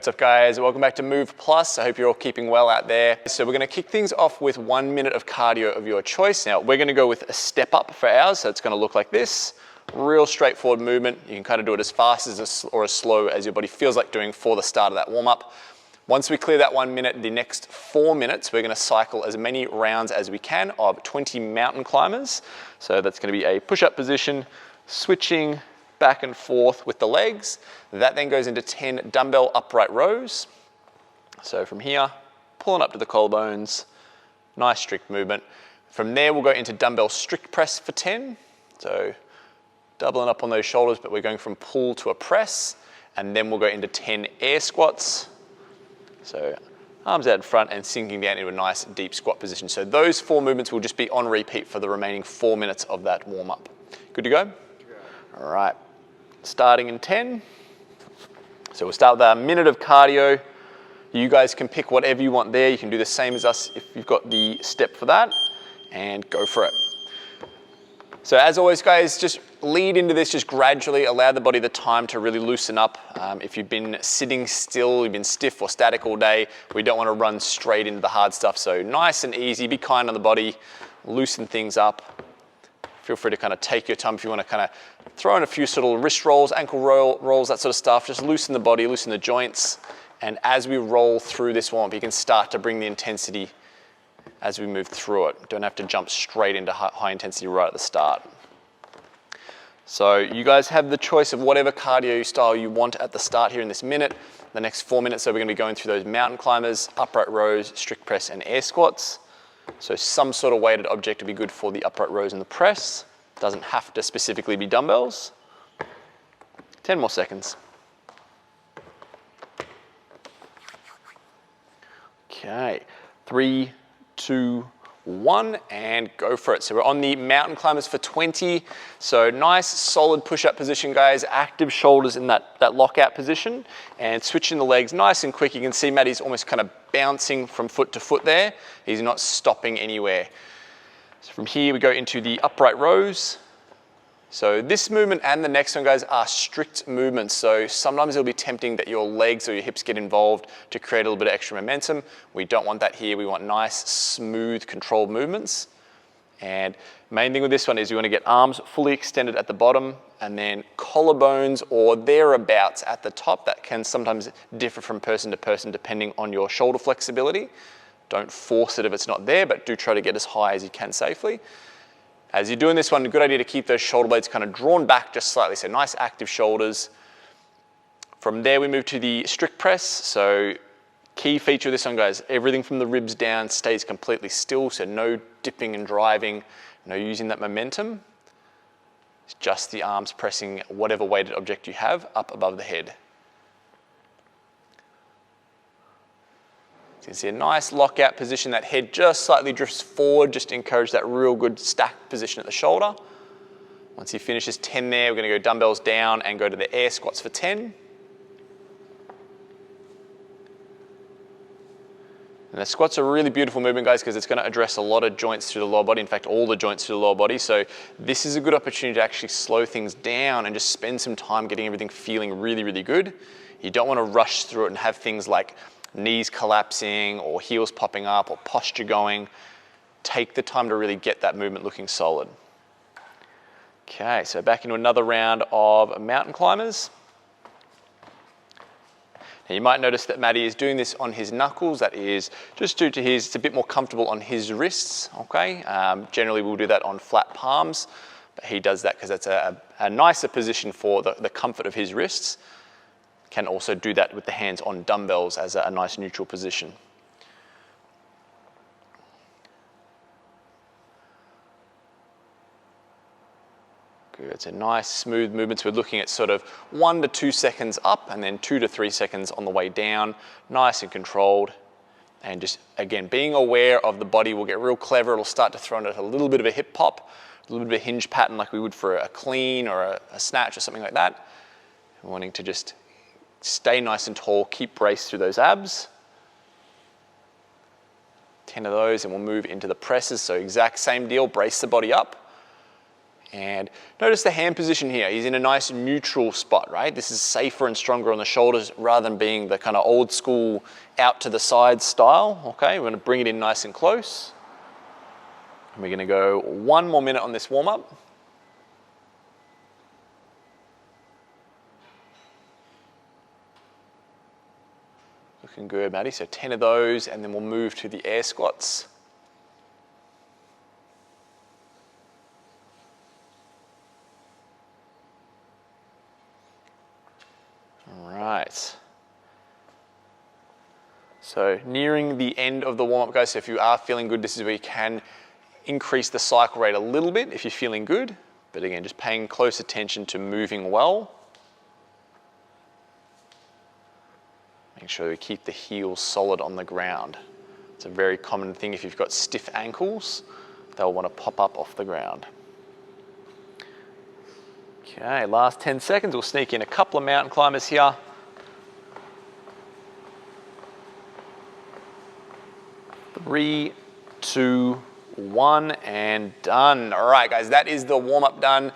What's up guys, welcome back to Move Plus. I hope you're all keeping well out there. So we're gonna kick things off with 1 minute of cardio of your choice. Now we're gonna go with a step up for ours, so it's gonna look like this. Real straightforward movement. You can kind of do it as fast as or as slow as your body feels like doing for the start of that warm up. Once we clear that 1 minute, the next 4 minutes, we're gonna cycle as many rounds as we can of 20 mountain climbers. So that's gonna be a push-up position, switching back and forth with the legs. That then goes into 10 dumbbell upright rows. So from here, pulling up to the collarbones, nice strict movement. From there, we'll go into dumbbell strict press for 10. So doubling up on those shoulders, but we're going from pull to a press. And then we'll go into 10 air squats. So arms out in front and sinking down into a nice deep squat position. So those 4 movements will just be on repeat for the remaining 4 minutes of that warm up. Good to go? All right, starting in 10. So we'll start with a minute of cardio. You guys can pick whatever you want there. You can do the same as us if you've got the step for that, and go for it. So as always guys, just lead into this, just gradually allow the body the time to really loosen up. If you've been sitting still, you've been stiff or static all day, we don't want to run straight into the hard stuff. So nice and easy, be kind on the body, loosen things up. Feel free to kind of take your time if you want to kind of throw in a few sort of wrist rolls, ankle rolls, that sort of stuff. Just loosen the body, loosen the joints. And as we roll through this warm-up, you can start to bring the intensity as we move through it. Don't have to jump straight into high intensity right at the start. So you guys have the choice of whatever cardio style you want at the start here in this minute. The next 4 minutes, so we're going to be going through those mountain climbers, upright rows, strict press, and air squats. So some sort of weighted object would be good for the upright rows and the press. Doesn't have to specifically be dumbbells. 10 more seconds. Okay, 3, 2, 1, and go for it. So we're on the mountain climbers for 20. So nice, solid push-up position, guys. Active shoulders in that lockout position, and switching the legs nice and quick. You can see Matty's almost kind of bouncing from foot to foot there. He's not stopping anywhere. So from here, we go into the upright rows. So this movement and the next one, guys, are strict movements. So sometimes it'll be tempting that your legs or your hips get involved to create a little bit of extra momentum. We don't want that here. We want nice, smooth, controlled movements. And main thing with this one is you want to get arms fully extended at the bottom and then collarbones or thereabouts at the top. That can sometimes differ from person to person depending on your shoulder flexibility. Don't force it if it's not there, but do try to get as high as you can safely. As you're doing this one, a good idea to keep those shoulder blades kind of drawn back just slightly, so nice active shoulders. From there, we move to the strict press. So key feature of this one, guys, everything from the ribs down stays completely still, so no dipping and driving, no using that momentum. It's just the arms pressing whatever weighted object you have up above the head. So you can see a nice lockout position. That head just slightly drifts forward, just to encourage that real good stacked position at the shoulder. Once he finishes 10 there, we're going to go dumbbells down and go to the air squats for 10. And the squats are a really beautiful movement, guys, because it's going to address a lot of joints through the lower body. In fact, all the joints through the lower body. So this is a good opportunity to actually slow things down and just spend some time getting everything feeling really, really good. You don't want to rush through it and have things like knees collapsing or heels popping up or posture going. Take the time to really get that movement looking solid. Okay, so back into another round of mountain climbers. Now you might notice that Matty is doing this on his knuckles. That is just due to it's a bit more comfortable on his wrists, okay? Generally we'll do that on flat palms, but he does that because that's a nicer position for the comfort of his wrists. Can also do that with the hands on dumbbells as a nice neutral position. Good, so nice smooth movements. We're looking at sort of 1 to 2 seconds up and then 2 to 3 seconds on the way down. Nice and controlled. And just, again, being aware of the body will get real clever. It'll start to throw in a little bit of a hip pop, a little bit of a hinge pattern like we would for a clean or a snatch or something like that. And wanting to just stay nice and tall, keep brace through those abs. 10 of those and we'll move into the presses. So exact same deal, brace the body up And notice the hand position here. He's in a nice neutral spot, right? This is safer and stronger on the shoulders rather than being the kind of old school out to the side style, okay? We're gonna bring it in nice and close. And we're gonna go 1 more minute on this warm up. Looking good, Maddie. So 10 of those, and then we'll move to the air squats. All right. So nearing the end of the warm-up, guys. So if you are feeling good, this is where you can increase the cycle rate a little bit if you're feeling good. But again, just paying close attention to moving well. Make sure we keep the heels solid on the ground. It's a very common thing if you've got stiff ankles, they'll want to pop up off the ground. Okay, last 10 seconds, we'll sneak in a couple of mountain climbers here. Three, 2, 1, and done. All right, guys, that is the warm-up done.